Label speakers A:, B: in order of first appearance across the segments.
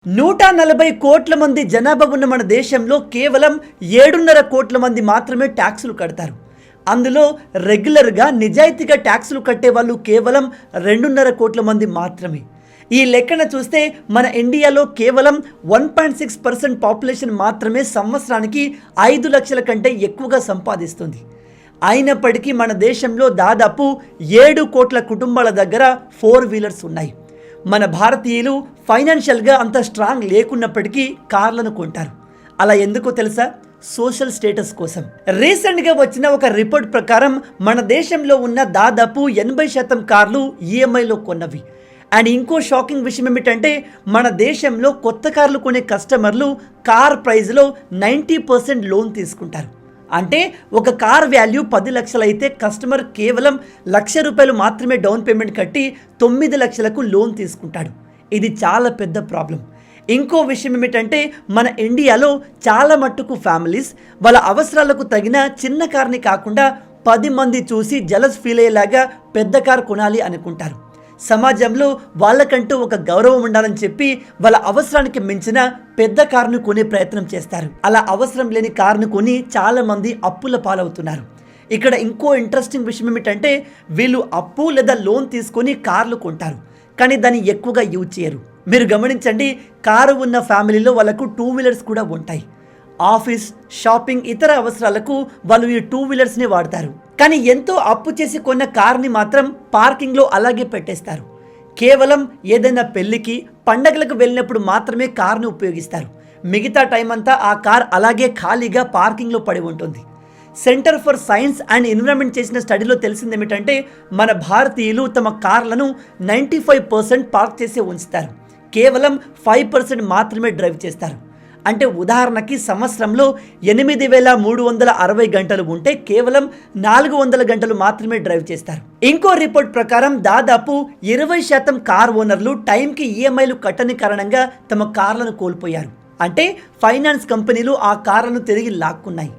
A: 140 కోట్ల మంది జనాభా ఉన్న మన దేశంలో కేవలం 7.5 కోట్ల మంది మాత్రమే ట్యాక్సులు కడతారు. అందులో రెగ్యులర్గా నిజాయితీగా ట్యాక్సులు కట్టే వాళ్ళు కేవలం 2.5 కోట్ల మంది మాత్రమే. ఈ లెక్కన చూస్తే మన ఇండియాలో కేవలం 1.6% పాపులేషన్ మాత్రమే సంవత్సరానికి 5 లక్షల కంటే ఎక్కువగా సంపాదిస్తుంది. అయినప్పటికీ మన దేశంలో దాదాపు 7 కోట్ల కుటుంబాల దగ్గర 4 వీలర్స్ ఉన్నాయి. మన భారతీయులు ఫైనాన్షియల్గా అంత స్ట్రాంగ్ లేకున్నప్పటికీ కార్లను కొంటారు. అలా ఎందుకో తెలుసా? సోషల్ స్టేటస్ కోసం. రీసెంట్గా వచ్చిన ఒక రిపోర్ట్ ప్రకారం మన దేశంలో ఉన్న దాదాపు 80% కార్లు ఈఎంఐలో కొన్నవి. అండ్ ఇంకో షాకింగ్ విషయం ఏమిటంటే మన దేశంలో కొత్త కార్లు కొనే కస్టమర్లు కార్ ప్రైస్లో 90% లోన్ తీసుకుంటారు. అంటే ఒక కార్ వాల్యూ 10 లక్షలు అయితే కస్టమర్ కేవలం ₹1,00,000 మాత్రమే డౌన్ పేమెంట్ కట్టి 9 లక్షలకు లోన్ తీసుకుంటాడు. ఇది చాలా పెద్ద ప్రాబ్లం. ఇంకో విషయం ఏమిటంటే మన ఇండియాలో చాలా మట్టుకు ఫ్యామిలీస్ వాళ్ళ అవసరాలకు తగిన చిన్న కార్ని కాకుండా 10 మంది చూసి జలస్ ఫీల్ అయ్యేలాగా పెద్ద కార్ కొనాలి అనుకుంటారు. సమాజంలో వాళ్ళకంటూ ఒక గౌరవం ఉండాలని చెప్పి వాళ్ళ అవసరానికి మించిన పెద్ద కారును కొనే ప్రయత్నం చేస్తారు. అలా అవసరం లేని కారును కొని చాలా మంది అప్పుల పాలవుతున్నారు. ఇక్కడ ఇంకో ఇంట్రెస్టింగ్ విషయం ఏమిటంటే వీళ్ళు అప్పు లేదా లోన్ తీసుకొని కార్లు కొంటారు, కానీ దాన్ని ఎక్కువగా యూజ్ చేయరు. మీరు గమనించండి, కారు ఉన్న ఫ్యామిలీలో వాళ్ళకు 2 వీలర్స్ కూడా ఉంటాయి. ఆఫీస్, షాపింగ్, ఇతర అవసరాలకు వాళ్ళు ఈ 2 వీలర్స్ని వాడతారు. కానీ ఎంతో అప్పు చేసి కొన్న కార్ని మాత్రం పార్కింగ్లో అలాగే పెట్టేస్తారు. కేవలం ఏదైనా పెళ్ళికి, పండగలకు వెళ్ళినప్పుడు మాత్రమే కార్ను ఉపయోగిస్తారు. మిగతా టైం అంతా ఆ కార్ అలాగే ఖాళీగా పార్కింగ్లో పడి ఉంటుంది. Centre for science and environment చేసిన స్టడీలో తెలిసింది ఏమిటంటే మన భారతీయులు తమ కార్లను 95% పార్క్ చేసి ఉంచుతారు. కేవలం 5% మాత్రమే డ్రైవ్ చేస్తారు. అంటే ఉదాహరణకి సంవత్సరంలో 8,360 గంటలు ఉంటే కేవలం 400 గంటలు మాత్రమే డ్రైవ్ చేస్తారు. ఇంకో రిపోర్ట్ ప్రకారం దాదాపు 20% కార్ ఓనర్లు టైంకి ఈఎంఐలు కట్టని కారణంగా తమ కార్లను కోల్పోయారు. అంటే ఫైనాన్స్ కంపెనీలు ఆ కార్లను తిరిగి లాక్కున్నాయి.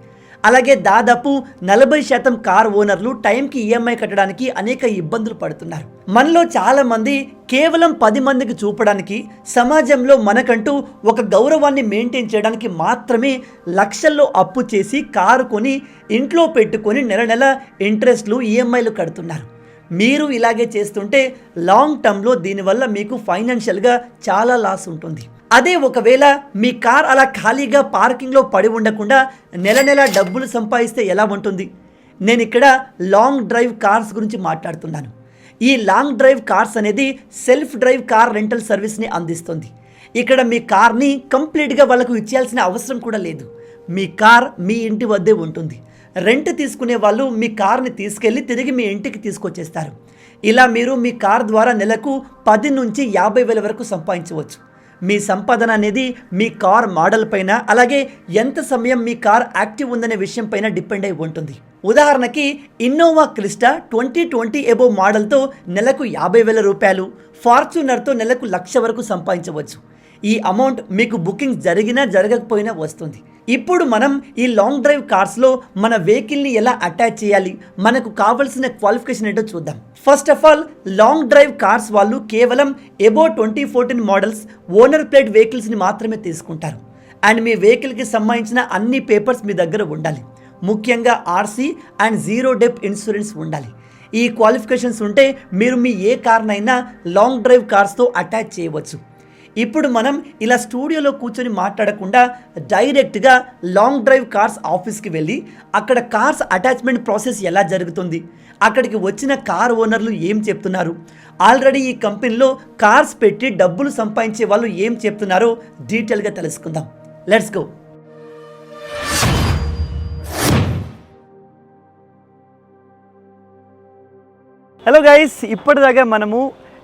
A: అలాగే దాదాపు 40% కార్ ఓనర్లు టైంకి ఈఎంఐ కట్టడానికి అనేక ఇబ్బందులు పడుతున్నారు. మనలో చాలా మంది కేవలం 10 మందికి చూపడానికి, సమాజంలో మనకంటూ ఒక గౌరవాన్ని మెయింటైన్ చేయడానికి మాత్రమే లక్షల్లో అప్పు చేసి కారు కొని ఇంట్లో పెట్టుకొని నెల నెల ఇంట్రెస్ట్లు, ఈఎంఐలు కడుతున్నారు. మీరు ఇలాగే చేస్తుంటే లాంగ్ టర్మ్లో దీనివల్ల మీకు ఫైనాన్షియల్గా చాలా లాస్ ఉంటుంది. అదే ఒకవేళ మీ కార్ అలా ఖాళీగా పార్కింగ్లో పడి ఉండకుండా నెల నెల డబ్బులు సంపాదిస్తే ఎలా ఉంటుంది? నేను ఇక్కడ లాంగ్ డ్రైవ్ కార్స్ గురించి మాట్లాడుతున్నాను. ఈ లాంగ్ డ్రైవ్ కార్స్ అనేది సెల్ఫ్ డ్రైవ్ కార్ రెంటల్ సర్వీస్ని అందిస్తుంది. ఇక్కడ మీ కార్ని కంప్లీట్గా వాళ్ళకు ఇచ్చేయాల్సిన అవసరం కూడా లేదు. మీ కార్ మీ ఇంటి వద్దే ఉంటుంది. రెంట్ తీసుకునే వాళ్ళు మీ కార్ని తీసుకెళ్ళి తిరిగి మీ ఇంటికి తీసుకొచ్చేస్తారు. ఇలా మీరు మీ కార్ ద్వారా నెలకు 10 నుంచి 50 వేల వరకు సంపాదించవచ్చు. మీ సంపాదన అనేది మీ కార్ మోడల్ పైన, అలాగే ఎంత సమయం మీ కార్ యాక్టివ్ ఉందనే విషయం పైన డిపెండ్ అయి ఉంటుంది. ఉదాహరణకి ఇన్నోవా క్రిస్టా 2020 ఎబోవ్ మోడల్తో నెలకు 50,000 రూపాయలు, ఫార్చ్యూనర్తో నెలకు 1,00,000 వరకు సంపాదించవచ్చు. ఈ అమౌంట్ మీకు బుకింగ్ జరిగినా జరగకపోయినా వస్తుంది. ఇప్పుడు మనం ఈ లాంగ్ డ్రైవ్ కార్స్లో మన వెహికల్ని ఎలా అటాచ్ చేయాలి, మనకు కావాల్సిన క్వాలిఫికేషన్ ఏంటో చూద్దాం. First of all, long drive cars వాళ్ళు కేవలం ఎబో 2014 మోడల్స్ ఓనర్ ప్లేట్ వెహికల్స్ని మాత్రమే తీసుకుంటారు. అండ్ మీ వెహికల్కి సంబంధించిన అన్ని పేపర్స్ మీ దగ్గర ఉండాలి. ముఖ్యంగా ఆర్సీ అండ్ 0 డెప్ ఇన్సూరెన్స్ ఉండాలి. ఈ క్వాలిఫికేషన్స్ ఉంటే మీరు మీ ఏ కార్నైనా లాంగ్ డ్రైవ్ కార్స్తో అటాచ్ చేయవచ్చు. ఇప్పుడు మనం ఇలా స్టూడియోలో కూర్చొని మాట్లాడకుండా డైరెక్ట్గా లాంగ్ డ్రైవ్ కార్స్ ఆఫీస్కి వెళ్ళి అక్కడ కార్స్ అటాచ్మెంట్ ప్రాసెస్ ఎలా జరుగుతుంది, అక్కడికి వచ్చిన కార్ ఓనర్లు ఏం చెప్తున్నారు, ఆల్రెడీ ఈ కంపెనీలో కార్స్ పెట్టి డబ్బులు సంపాదించే వాళ్ళు ఏం చెప్తున్నారో డీటెయిల్గా తెలుసుకుందాం. Let's go. హలో గైస్, ఇప్పటిదాకా మనము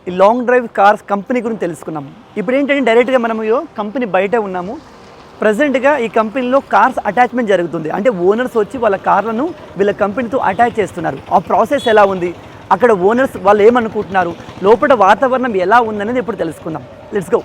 A: ఈ లాంగ్ డ్రైవ్ కార్స్ కంపెనీ గురించి తెలుసుకున్నాము. ఇప్పుడు ఏంటంటే డైరెక్ట్గా మనము కంపెనీ బయట ఉన్నాము. ప్రజెంట్గా ఈ కంపెనీలో కార్స్ అటాచ్మెంట్ జరుగుతుంది. అంటే ఓనర్స్ వచ్చి వాళ్ళ కార్లను వీళ్ళ కంపెనీతో అటాచ్ చేస్తున్నారు. ఆ ప్రాసెస్ ఎలా ఉంది, అక్కడ ఓనర్స్ వాళ్ళు ఏమనుకుంటున్నారు, లోపల వాతావరణం ఎలా ఉందనేది ఇప్పుడు తెలుసుకుందాం. Let's go.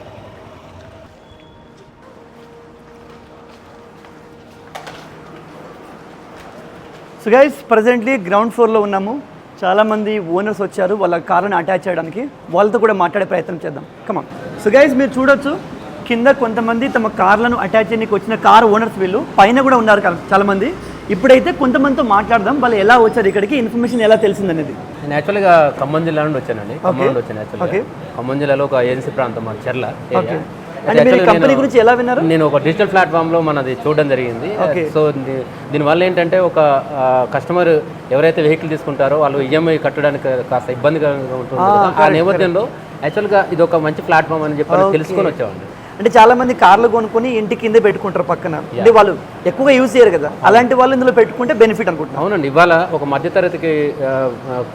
A: So guys, presently ground ఫ్లోర్లో ఉన్నాము. చాలామంది ఓనర్స్ వచ్చారు వాళ్ళ కార్లను అటాచ్ చేయడానికి. వాళ్ళతో కూడా మాట్లాడే ప్రయత్నం చేద్దాం. కమాన్. సో గైస్, మీరు చూడొచ్చు కింద కొంతమంది తమ కార్లను అటాచ్ చేయడానికి వచ్చిన కార్ ఓనర్స్ వీళ్ళు, పైన కూడా ఉన్నారు చాలా మంది. ఇప్పుడైతే కొంతమందితో మాట్లాడదాం, వాళ్ళు ఎలా వచ్చారు ఇక్కడికి, ఇన్ఫర్మేషన్ ఎలా తెలిసిందనేది.
B: నేను యాక్చువల్గా ఖమ్మం జిల్లా నుండి వచ్చానండి. ఖమ్మం నుండి వచ్చాను యాక్చువల్గా. ఖమ్మం జిల్లాలో ఒక ఏజెన్సీ ప్రాంతం మా చెర్ల.
A: కంపెనీ గురించి ఎలా విన్నారు?
B: నేను ఒక డిజిటల్ ప్లాట్ఫామ్లో మనది చూడడం జరిగింది. సో దీనివల్ల ఏంటంటే ఒక కస్టమర్ ఎవరైతే వెహికల్ తీసుకుంటారో వాళ్ళు ఈఎంఐ కట్టడానికి కాస్త ఇబ్బందిగా ఉంటుంది. ఆ నేపథ్యంలో యాక్చువల్గా ఇది ఒక మంచి ప్లాట్ఫామ్ అని చెప్పి తెలుసుకొని వచ్చామండి.
A: అంటే చాలా మంది కార్లు కొనుక్కొని ఇంటి కిందే పెట్టుకుంటారు పక్కన, అంటే వాళ్ళు ఎక్కువగా యూజ్ చేయరు కదా, అలాంటి వాళ్ళు ఇందులో పెట్టుకుంటే బెనిఫిట్ అనుకుంటున్నాను.
B: అవునండి, ఇవాళ ఒక మధ్యతరగతికి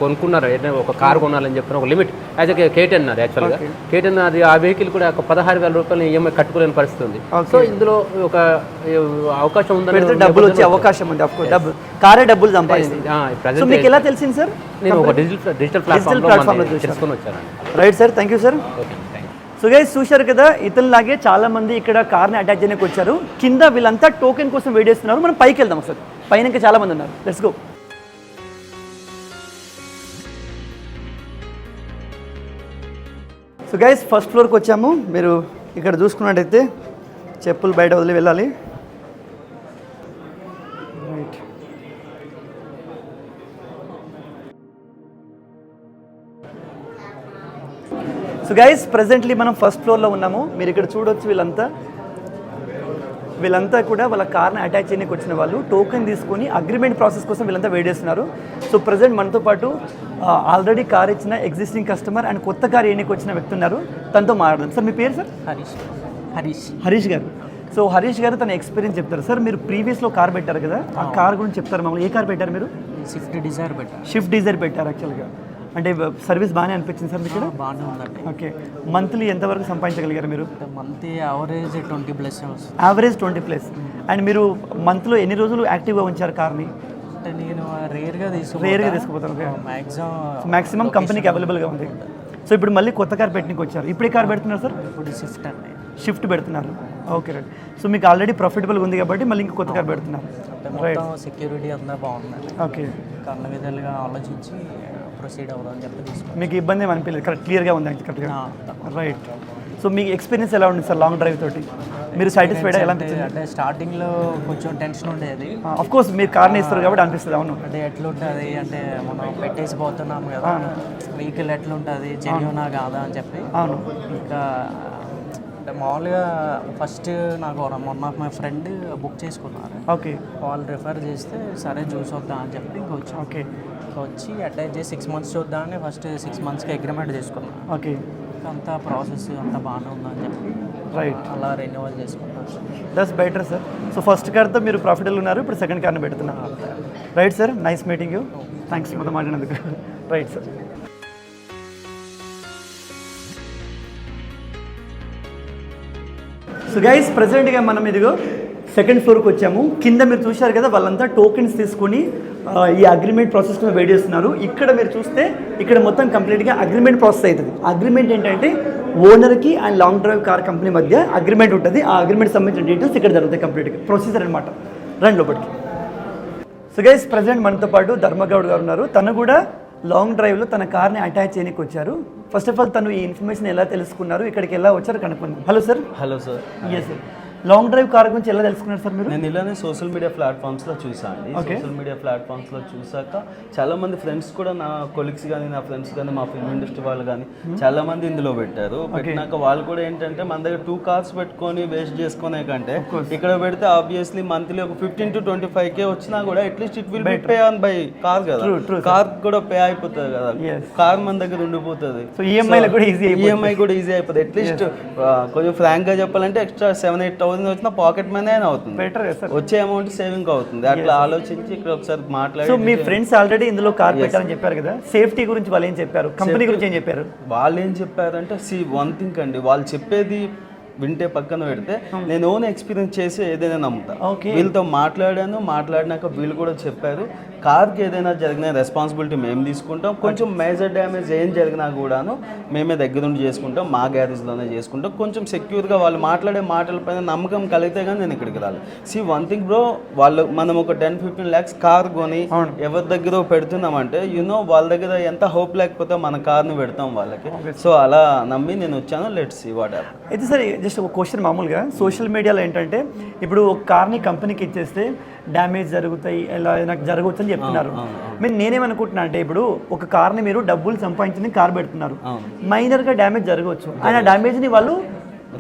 B: కొనుక్కున్నారు ఒక కారు కొనాలని చెప్పిన ఒక లిమిట్ యాజ్ K10 అన్నారు. యాక్చువల్గా K10 అది ఆ వెహికల్ కూడా ఒక 16,000 రూపాయలు ఈఎంఐ కట్టుకోలేని పరిస్థితి ఉంది. సో ఇందులో ఒక అవకాశం ఉందని,
A: డబ్బులు వచ్చే అవకాశం ఉంది. డబ్బు కారే డబ్బులు సంపాదిస్తుంది. మీకు ఎలా తెలిసింది సార్?
B: నేను ఒక డిజిటల్ ప్లాట్ఫామ్ తెలుసుకొని వచ్చానండి.
A: Right sir, thank you sir. So guys చూశారు కదా, ఇతనిలాగే చాలా మంది ఇక్కడ కార్ని అటాచ్ చేయడానికి వచ్చారు. కింద వీళ్ళంతా టోకెన్ కోసం వెయిట్ చేస్తున్నారు. మనం పైకి వెళ్దాం సార్, పైన ఇంకా చాలా మంది ఉన్నారు. Let's go. So guys first ఫ్లోర్కి వచ్చాము. మీరు ఇక్కడ చూసుకున్నట్టయితే చెప్పులు బయట వదిలి వెళ్ళాలి. రైట్. సో గైస్ ప్రెజెంట్లీ మనం ఫస్ట్ ఫ్లోర్లో ఉన్నాము. మీరు ఇక్కడ చూడొచ్చు, వీళ్ళంతా కూడా వాళ్ళ కార్ని అటాచ్ చేయడానికి వచ్చిన వాళ్ళు టోకెన్ తీసుకొని అగ్రిమెంట్ ప్రాసెస్ కోసం వీళ్ళంతా వెయిట్ చేస్తున్నారు. సో ప్రజెంట్ మనతో పాటు ఆల్రెడీ కార్ ఇచ్చిన ఎగ్జిస్టింగ్ కస్టమర్ అండ్ కొత్త కార్ వేయడానికి వచ్చిన వ్యక్తి ఉన్నారు. తనతో మాట్లాడదాం. సార్ మీ పేరు సార్? హరీష్ గారు. సో హరీష్ గారు తన ఎక్స్పీరియన్స్ చెప్తారు. సార్ మీరు ప్రీవియస్లో కార్ పెట్టారు కదా, ఆ కార్ గురించి చెప్తారు. మమ్మల్ని ఏ కార్ పెట్టారు మీరు? స్విఫ్ట్ డిజైర్ పెట్టారు. యాక్చువల్గా అంటే సర్వీస్ బాగానే అనిపించింది సార్ మీకు?
C: బాగానే ఉందండి.
A: ఓకే, మంత్లీ ఎంతవరకు సంపాదించగలిగారు మీరు?
C: Monthly average 20+.
A: యావరేజ్ 20+. అండ్ మీరు మంత్లో ఎన్ని రోజులు యాక్టివ్గా ఉంచారు కార్ని?
C: అంటే నేను రేర్గా
A: తీసుకుపోతాను. మ్యాక్సిమం కంపెనీకి అవైలబుల్గా ఉంది. సో ఇప్పుడు మళ్ళీ కొత్త కార్ పెట్టడానికి వచ్చారు. ఇప్పుడు ఏ కార్ పెడుతున్నారు సార్?
C: ఇప్పుడు
A: షిఫ్ట్ పెడుతున్నారు. Okay right. సో మీకు ఆల్రెడీ ప్రాఫిటబుల్గా ఉంది కాబట్టి మళ్ళీ ఇంక కొత్త కార్ పెడుతున్నారు.
C: రైట్. సెక్యూరిటీ అంతా బాగుందండి.
A: ఓకే,
C: అన్ని విధాలుగా ఆలోచించి ప్రొసీడ్ అవుదామని చెప్పి తీసుకున్నాను.
A: మీకు ఇబ్బంది ఏమి అనిపించలేదు? కరెక్ట్, క్లియర్గా ఉంది కరెక్ట్గా. రైట్. సో మీకు ఎక్స్పీరియన్స్ ఎలా ఉంది సార్ లాంగ్ డ్రైవ్ తోటి? మీరు సాటిస్ఫైడ్ ఎలా అనిపించింది?
C: అంటే స్టార్టింగ్లో కొంచెం టెన్షన్ ఉండేది.
A: ఆఫ్ కోర్స్ మీరు కార్ని ఇస్తారు కాబట్టి అనిపిస్తుంది. అవును,
C: అంటే ఎట్లుంటుంది అంటే మనం పెట్టేసి పోతున్నాము కదా, వెహికల్ ఎట్లుంటుంది, జెన్యూనా కాదా అని చెప్పి.
A: అవును.
C: ఇంకా అంటే మామూలుగా ఫస్ట్ నాకు మొన్న మా ఫ్రెండ్ బుక్ చేసుకున్నారు.
A: ఓకే,
C: వాళ్ళు రిఫర్ చేస్తే సరే చూసి వద్దాం అని చెప్పి ఇంకా వచ్చి వచ్చి అటాచ్ చేసి 6 months చూద్దామని ఫస్ట్ 6 monthsకి అగ్రిమెంట్ చేసుకున్నాను.
A: ఓకే,
C: అంతా ప్రాసెస్ అంతా బాగానే ఉందని చెప్పి
A: రైట్
C: అలా రెన్యువల్ చేసుకుంటాను.
A: That's better sir. So first కార్తో మీరు ప్రాఫిటబుల్ ఉన్నారు, ఇప్పుడు సెకండ్ కార్ని పెడుతున్నారు. Right sir, nice meeting you. Thanks మొత్తం మాట్లాడినందుకు. Right sir. సో గైస్ ప్రెజెంట్గా మనం ఇదిగో సెకండ్ ఫ్లోర్కి వచ్చాము. కింద మీరు చూశారు కదా, వాళ్ళంతా టోకెన్స్ తీసుకొని ఈ అగ్రిమెంట్ ప్రాసెస్ కోసం వెయిట్ చేస్తున్నారు. ఇక్కడ మీరు చూస్తే ఇక్కడ మొత్తం కంప్లీట్గా అగ్రిమెంట్ ప్రాసెస్ అవుతుంది. అగ్రిమెంట్ ఏంటంటే ఓనర్కి and long drive car company మధ్య అగ్రిమెంట్ ఉంటుంది. ఆ అగ్రిమెంట్ సంబంధించిన డీటెయిల్స్ ఇక్కడ జరుగుతాయి. కంప్లీట్గా ప్రొసీజర్ అనమాట. రండి లోపలికి. సో గైస్ ప్రజెంట్ మనతో పాటు ధర్మగౌడ్ గారు ఉన్నారు. తను కూడా లాంగ్ డ్రైవ్లో తన కార్ని అటాచ్ చేయడానికి వచ్చారు. ఫస్ట్ ఆఫ్ ఆల్ తను ఈ ఇన్ఫర్మేషన్ ఎలా తెలుసుకున్నారు, ఇక్కడికి ఎలా వచ్చారు కనుక్కుందాం. Hello sir.
D: Hello sir.
A: Yes sir. Long drive car గురించి ఎలా తెలుసుకున్నారు సార్ మీరు?
D: నేను ఇలానే సోషల్ మీడియా ప్లాట్ఫామ్స్లో చూసాను అండి. సోషల్ మీడియా ప్లాట్ఫామ్స్లో చూసాక చాలామంది ఫ్రెండ్స్ కూడా, నా కొలీగ్స్ కానీ, నా ఫ్రెండ్స్ కానీ, మా ఫిల్మ్ ఇండస్ట్రీ వాళ్ళు కానీ చాలామంది ఇందులో పెట్టారు. పెట్టినాక వాళ్ళు కూడా ఏంటంటే మన దగ్గర 2 cars పెట్టుకొని వేస్ట్ చేసుకునే కంటే ఇక్కడ పెడితే ఆబ్వియస్లీ మంత్లీ ఒక 15 to 25K వచ్చినా కూడా at least it will be pay on by car కదా. కార్ కూడా పే అయిపోతుంది కదా, కార్ మన దగ్గర ఉండిపోతుంది. ఈఎంఐ కూడా ఈజీ అయిపోతుంది. అట్లీస్ట్ కొంచెం ఫ్రాంక్గా చెప్పాలంటే ఎక్స్ట్రా 7-8 thousand వచ్చిన పాకెట్ మనీ అయినా అవుతుంది. వచ్చే అమౌంట్ సేవింగ్ అవుతుంది. అట్లా ఆలోచించి ఇక్కడ ఒకసారి మాట్లాడి.
A: సో మీ ఫ్రెండ్స్ ఆల్రెడీ ఇందులో కార్ పెట్టారని చెప్పారు కదా, సేఫ్టీ గురించి వాళ్ళు ఏం చెప్పారు, కంపెనీ గురించి ఏం చెప్పారు?
D: వాళ్ళు ఏం చెప్పారంటే వన్ థింగ్ అండి, వాళ్ళు చెప్పేది వింటే పక్కన పెడితే నేను ఓన్ ఎక్స్పీరియన్స్ చేసి ఏదైనా నమ్ముతా. వీళ్ళతో మాట్లాడినాక వీళ్ళు కూడా చెప్పారు కార్కి ఏదైనా జరిగిన రెస్పాన్సిబిలిటీ మేము తీసుకుంటాం. కొంచెం మేజర్ డ్యామేజ్ ఏం జరిగినా కూడాను మేమే దగ్గరుండి చేసుకుంటాం, మా గ్యారేజ్లోనే చేసుకుంటాం. కొంచెం సెక్యూర్గా వాళ్ళు మాట్లాడే మాటలపైన నమ్మకం కలిగితే కానీ నేను ఇక్కడికి రాలి. వన్ థింగ్ బ్రో, వాళ్ళు మనం ఒక 10-15 lakhs కార్ కొని ఎవరి దగ్గర పెడుతున్నామంటే వాళ్ళ దగ్గర ఎంత హోప్ లేకపోతే మన కార్ని పెడతాం వాళ్ళకి. సో అలా నమ్మి నేను వచ్చాను. Let's see what happen.
A: అయితే సరే, జస్ట్ ఒక క్వశ్చన్. మామూలుగా సోషల్ మీడియాలో ఏంటంటే ఇప్పుడు ఒక కార్ని కంపెనీకి ఇచ్చేస్తే డ్యామేజ్ జరుగుతాయి, ఇలా నాకు జరగవచ్చు అని చెప్తున్నారు. నేనేమనుకుంటున్నా అంటే ఇప్పుడు ఒక కార్ని మీరు డబ్బులు సంపాదించి కార్ పెడుతున్నారు, మైనర్గా డ్యామేజ్ జరగవచ్చు, ఆయన డ్యామేజ్ని వాళ్ళు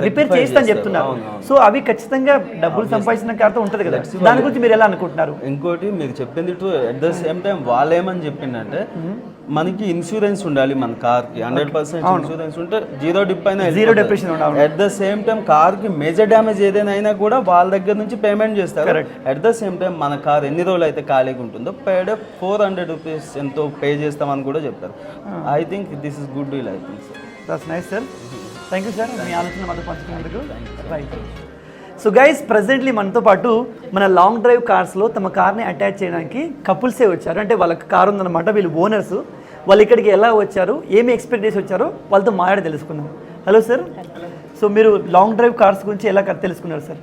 A: రిపేర్ చేస్తాను చెప్తున్నారు. సో అవి ఖచ్చితంగా డబ్బులు సంపాదించిన కార్తో ఉంటుంది కదా, దాని గురించి మీరు ఎలా అనుకుంటున్నారు?
D: ఇంకోటి మీరు చెప్పింది true. At the same time వాళ్ళు ఏమని చెప్పిందంటే మనకి ఇన్సూరెన్స్ ఉండాలి, మన కార్కి 100% ఇన్సూరెన్స్ ఉంటే జీరో డిప్ అయినా
A: జీరో డెప్రెషన్ ఉండాలి.
D: అట్ ద సేమ్ టైం కార్కి మేజర్ డ్యామేజ్ ఏదైనా అయినా కూడా వాళ్ళ దగ్గర నుంచి పేమెంట్ చేస్తారు. అట్ ద సేమ్ టైం మన కార్ ఎన్ని రోజులు అయితే ఖాళీగా ఉంటుందో పేడ్ 400 rupees ఎంతో పే చేస్తామని కూడా చెప్తారు. I think this is good deal. I think so.
A: That's nice sir. Thank you sir, మీ ఆలోచన మాతో పంచుకున్నందుకు. రైట్. సో గైస్, ప్రజెంట్లీ మనతో పాటు మన లాంగ్ డ్రైవ్ కార్స్లో తమ కార్ని అటాచ్ చేయడానికి కపుల్సే వచ్చారు. అంటే వాళ్ళకి కారు ఉందన్నమాట, వీళ్ళు ఓనర్స్. వాళ్ళు ఇక్కడికి ఎలా వచ్చారు, ఏమి ఎక్స్పెక్ట్ చేసి వచ్చారో వాళ్ళతో మాట్లాడి తెలుసుకుందాం. Hello sir. సో మీరు లాంగ్ డ్రైవ్ కార్స్ గురించి ఎలా తెలుసుకున్నారు సార్?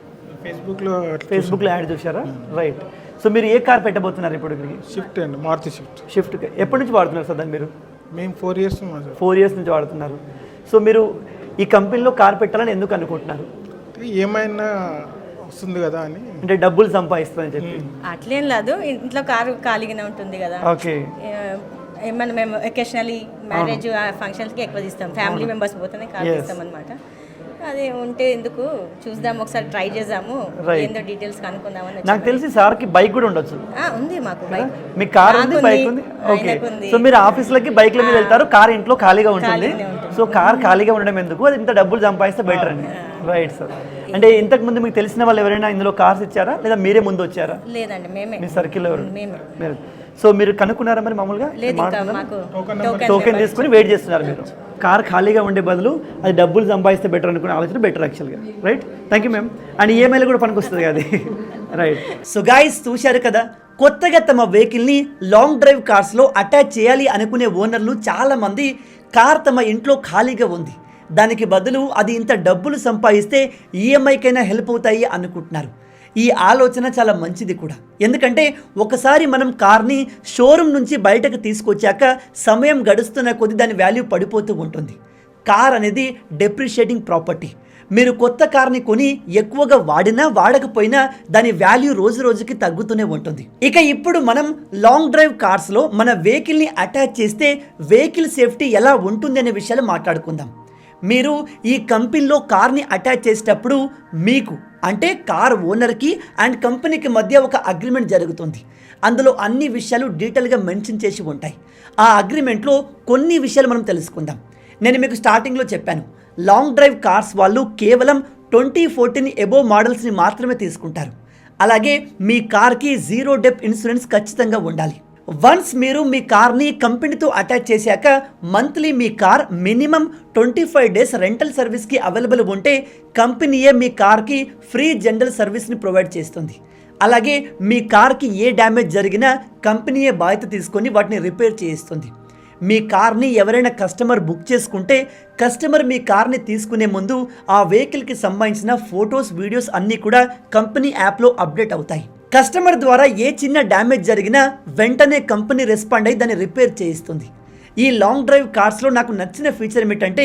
A: ఫేస్బుక్లో యాడ్ చూసారా? రైట్. సో మీరు ఏ కార్ పెట్టబోతున్నారు ఇప్పుడు ఇక్కడికి?
E: షిఫ్ట్ అండి, మారుతి షిఫ్ట్.
A: ఎప్పటి నుంచి వాడుతున్నారు సార్ దాన్ని మీరు?
E: మేము 4 years
A: 4 years నుంచి వాడుతున్నారు. సో మీరు ఈ కంపెనీలో కార్ పెట్టాలని ఎందుకు అనుకుంటున్నారు?
E: ఏమైనా వస్తుంది కదా అని.
A: అంటే డబ్బులు సంపాదిస్తుందని చెప్పి?
F: అట్లేం లేదు, ఇంట్లో కారు ఖాళీగానే ఉంటుంది కదా.
A: ఓకే.
F: ఏమన్నా మేము ఒకేషనల్లీ మ్యారేజ్ ఫంక్షన్స్కి ఎక్కువ తీస్తాం, ఫ్యామిలీ మెంబర్స్ పోతేనే కార్ తీస్తాం అనమాట. అది ఉంటే ఎందుకు చూద్దాం, ఒకసారి ట్రై చేద్దాము, ఏందో డీటెయిల్స్ కనుక్కుందామని.
A: నాకు తెలిసి సార్కి బైక్ కూడా ఉండొచ్చు.
F: ఉంది మాకు బైక్.
A: మీ కార్ ఉంది, బైక్ ఉంది. ఓకే. సో మీరు ఆఫీస్లకి బైక్ల మీద వెళ్తారు, కార్ ఇంట్లో ఖాళీగా ఉంటుంది. సో కార్ ఖాళీగా ఉండడం ఎందుకు, అది ఇంత డబ్బులు సంపాదిస్తే బెటర్ అండి. Right sir. అంటే ఇంతకు ముందు మీకు తెలిసిన వాళ్ళు ఎవరైనా ఇందులో కార్స్ ఇచ్చారా, లేదా మీరే ముందు వచ్చారా?
F: లేదండి, మేమే.
A: మీ సర్కిల్ ఎవరు? మీరు. సో మీరు కనుక్కున్నారా మరి? మామూలుగా టోకెన్ తీసుకుని వెయిట్ చేస్తున్నారు మీరు. కార్ ఖాళీగా ఉండే బదులు అది డబ్బులు సంపాదిస్తే బెటర్ అనుకునే ఆలోచన బెటర్ యాక్చువల్గా. Right. Thank you ma'am. And ఈఎంఐలు కూడా పనికొస్తుంది అది. రైట్. సో గైస్, చూశారు కదా, కొత్తగా తమ వెహికల్ని లాంగ్ డ్రైవ్ కార్స్లో అటాచ్ చేయాలి అనుకునే ఓనర్లు చాలామంది కార్ తమ ఇంట్లో ఖాళీగా ఉంది, దానికి బదులు అది ఇంత డబ్బులు సంపాదిస్తే ఈఎంఐకైనా హెల్ప్ అవుతాయి అనుకుంటున్నారు. ఈ ఆలోచన చాలా మంచిది కూడా. ఎందుకంటే ఒకసారి మనం కార్ని షోరూమ్ నుంచి బయటకు తీసుకొచ్చాక సమయం గడుస్తున్న కొద్దీ దాని వాల్యూ పడిపోతూ ఉంటుంది. కార్ అనేది డెప్రిషియేటింగ్ ప్రాపర్టీ. మీరు కొత్త కార్ని కొని ఎక్కువగా వాడినా వాడకపోయినా దాని వాల్యూ రోజు రోజుకి తగ్గుతూనే ఉంటుంది. ఇక ఇప్పుడు మనం లాంగ్ డ్రైవ్ కార్స్లో మన వెహికల్ని అటాచ్ చేస్తే వెహికల్ సేఫ్టీ ఎలా ఉంటుంది అనే విషయాలు మాట్లాడుకుందాం. మీరు ఈ కంపెనీలో కార్ని అటాచ్ చేసేటప్పుడు మీకు అంటే కార్ ఓనర్కి అండ్ కంపెనీకి మధ్య ఒక అగ్రిమెంట్ జరుగుతుంది. అందులో అన్ని విషయాలు డీటెయిల్గా మెన్షన్ చేసి ఉంటాయి. ఆ అగ్రిమెంట్లో కొన్ని విషయాలు మనం తెలుసుకుందాం. నేను మీకు స్టార్టింగ్లో చెప్పాను, లాంగ్ డ్రైవ్ కార్స్ వాళ్ళు కేవలం 2014 ఎబోవ్ మోడల్స్ని మాత్రమే తీసుకుంటారు. అలాగే మీ కార్కి జీరో డెప్ ఇన్సూరెన్స్ ఖచ్చితంగా ఉండాలి. వన్స్ మీరు మీ కార్ని కంపెనీతో అటాచ్ చేశాక మంత్లీ మీ కార్ మినిమం 25 days రెంటల్ సర్వీస్కి అవైలబుల్ ఉంటే కంపెనీయే మీ కార్కి ఫ్రీ జనరల్ సర్వీస్ని ప్రొవైడ్ చేస్తుంది. అలాగే మీ కార్కి ఏ డ్యామేజ్ జరిగినా కంపెనీయే బాధ్యత తీసుకొని వాటిని రిపేర్ చేయిస్తుంది. మీ కార్ని ఎవరైనా కస్టమర్ బుక్ చేసుకుంటే కస్టమర్ మీ కార్ని తీసుకునే ముందు ఆ వెహికల్కి సంబంధించిన ఫొటోస్, వీడియోస్ అన్నీ కూడా కంపెనీ యాప్లో అప్డేట్ అవుతాయి. కస్టమర్ ద్వారా ఏ చిన్న డ్యామేజ్ జరిగినా వెంటనే కంపెనీ రెస్పాండ్ అయ్యి దాన్ని రిపేర్ చేయిస్తుంది. ఈ లాంగ్ డ్రైవ్ కార్స్లో నాకు నచ్చిన ఫీచర్ ఏమిటంటే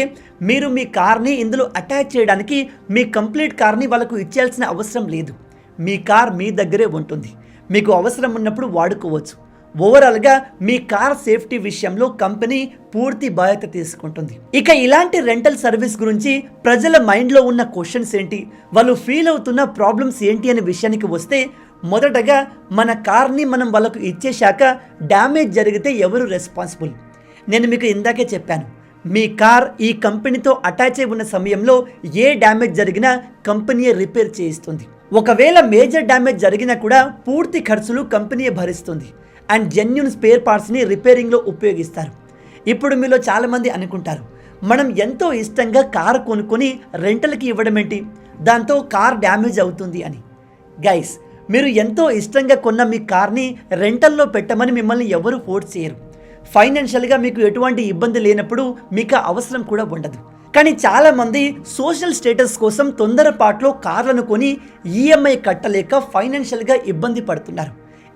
A: మీరు మీ కార్ని ఇందులో అటాచ్ చేయడానికి మీ కంప్లీట్ కార్ని వాళ్ళకు ఇచ్చేయాల్సిన అవసరం లేదు. మీ కార్ మీ దగ్గరే ఉంటుంది, మీకు అవసరం ఉన్నప్పుడు వాడుకోవచ్చు. ఓవరాల్గా మీ కార్ సేఫ్టీ విషయంలో కంపెనీ పూర్తి బాధ్యత తీసుకుంటుంది. ఇక ఇలాంటి రెంటల్ సర్వీస్ గురించి ప్రజల మైండ్లో ఉన్న క్వశ్చన్స్ ఏంటి, వాళ్ళు ఫీల్ అవుతున్న ప్రాబ్లమ్స్ ఏంటి అనే విషయానికి వస్తే, మొదటగా మన కార్ని మనం వాళ్ళకు ఇచ్చేశాక డ్యామేజ్ జరిగితే ఎవరు రెస్పాన్సిబుల్? నేను మీకు ఇందాకే చెప్పాను, మీ కార్ ఈ కంపెనీతో అటాచ్ అయి ఉన్న సమయంలో ఏ డ్యామేజ్ జరిగినా కంపెనీయే రిపేర్ చేయిస్తుంది. ఒకవేళ మేజర్ డ్యామేజ్ జరిగినా కూడా పూర్తి ఖర్చులు కంపెనీయే భరిస్తుంది అండ్ జెన్యూన్ స్పేర్ పార్ట్స్ని రిపేరింగ్లో ఉపయోగిస్తారు. ఇప్పుడు మీలో చాలామంది అనుకుంటారు, మనం ఎంతో ఇష్టంగా కారు కొనుక్కొని రెంటల్కి ఇవ్వడం ఏంటి, దాంతో కార్ డ్యామేజ్ అవుతుంది అని. గైస్, మీరు ఎంతో ఇష్టంగా కొన్న మీ కార్ని రెంటల్లో పెట్టమని మిమ్మల్ని ఎవరు ఫోర్స్ చేయరు. ఫైనాన్షియల్గా మీకు ఎటువంటి ఇబ్బంది లేనప్పుడు మీకు అవసరం కూడా ఉండదు. కానీ చాలామంది సోషల్ స్టేటస్ కోసం తొందరపాట్లో కార్లను కొని ఈఎంఐ కట్టలేక ఫైనాన్షియల్గా ఇబ్బంది పడుతున్నారు.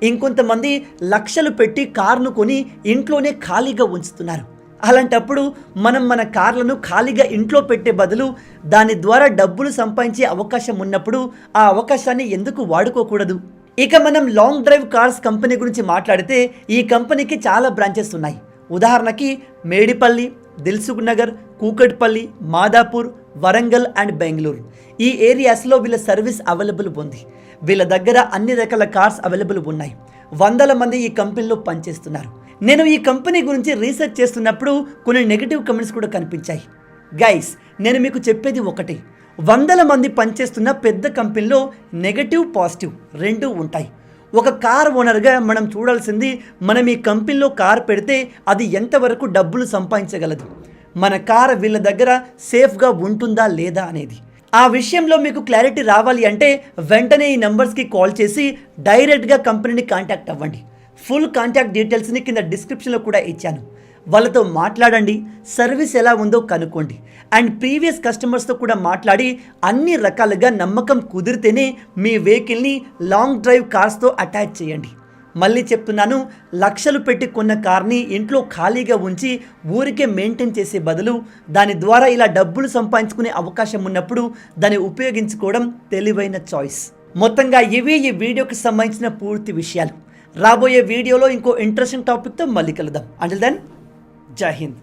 A: ఇంకొంతమంది లక్షలు పెట్టి కార్ను కొని ఇంట్లోనే ఖాళీగా ఉంచుతున్నారు. అలాంటప్పుడు మనం మన కార్లను ఖాళీగా ఇంట్లో పెట్టే బదులు దాని ద్వారా డబ్బులు సంపాదించే అవకాశం ఉన్నప్పుడు ఆ అవకాశాన్ని ఎందుకు వాడుకోకూడదు? ఇక మనం లాంగ్ డ్రైవ్ కార్స్ కంపెనీ గురించి మాట్లాడితే ఈ కంపెనీకి చాలా బ్రాంచెస్ ఉన్నాయి. ఉదాహరణకి మేడిపల్లి, దిల్సుఖ్ నగర్, కూకట్పల్లి, మాదాపూర్, వరంగల్ అండ్ బెంగళూరు. ఈ ఏరియాస్లో వీళ్ళ సర్వీస్ అవైలబుల్ ఉంది. వీళ్ళ దగ్గర అన్ని రకాల కార్స్ అవైలబుల్ ఉన్నాయి. వందల మంది ఈ కంపెనీలో పనిచేస్తున్నారు. నేను ఈ కంపెనీ గురించి రీసెర్చ్ చేస్తున్నప్పుడు కొన్ని నెగిటివ్ కమెంట్స్ కూడా కనిపించాయి. గైస్, నేను మీకు చెప్పేది ఒకటి, వందల మంది పనిచేస్తున్న పెద్ద కంపెనీలో నెగటివ్ పాజిటివ్ రెండూ ఉంటాయి. ఒక కార్ ఓనర్గా మనం చూడాల్సింది, మనం ఈ కంపెనీలో కార్ పెడితే అది ఎంతవరకు డబ్బులు సంపాదించగలదు, మన కార్ వీళ్ళ దగ్గర సేఫ్గా ఉంటుందా లేదా అనేది. ఆ విషయంలో మీకు క్లారిటీ రావాలి అంటే వెంటనే ఈ నెంబర్స్కి కాల్ చేసి డైరెక్ట్గా కంపెనీని కాంటాక్ట్ అవ్వండి. ఫుల్ కాంటాక్ట్ డీటెయిల్స్ని కింద డిస్క్రిప్షన్లో కూడా ఇచ్చాను. వాళ్ళతో మాట్లాడండి, సర్వీస్ ఎలా ఉందో కనుక్కోండి. అండ్ ప్రీవియస్ కస్టమర్స్తో కూడా మాట్లాడి అన్ని రకాలుగా నమ్మకం కుదిరితేనే మీ వెహికల్ని లాంగ్ డ్రైవ్ కార్స్తో అటాచ్ చేయండి. మళ్ళీ చెప్తున్నాను, లక్షలు పెట్టి కొన్న కార్ని ఇంట్లో ఖాళీగా ఉంచి ఊరికే మెయింటైన్ చేసే బదులు దాని ద్వారా ఇలా డబ్బులు సంపాదించుకునే అవకాశం ఉన్నప్పుడు దాన్ని ఉపయోగించుకోవడం తెలివైన చాయిస్. మొత్తంగా ఇవి ఈ వీడియోకి సంబంధించిన పూర్తి విషయాలు. రాబోయే వీడియోలో ఇంకో ఇంట్రెస్టింగ్ టాపిక్తో మళ్ళీ కలుద్దాం. అంటిల్ దెన్, జై హింద్.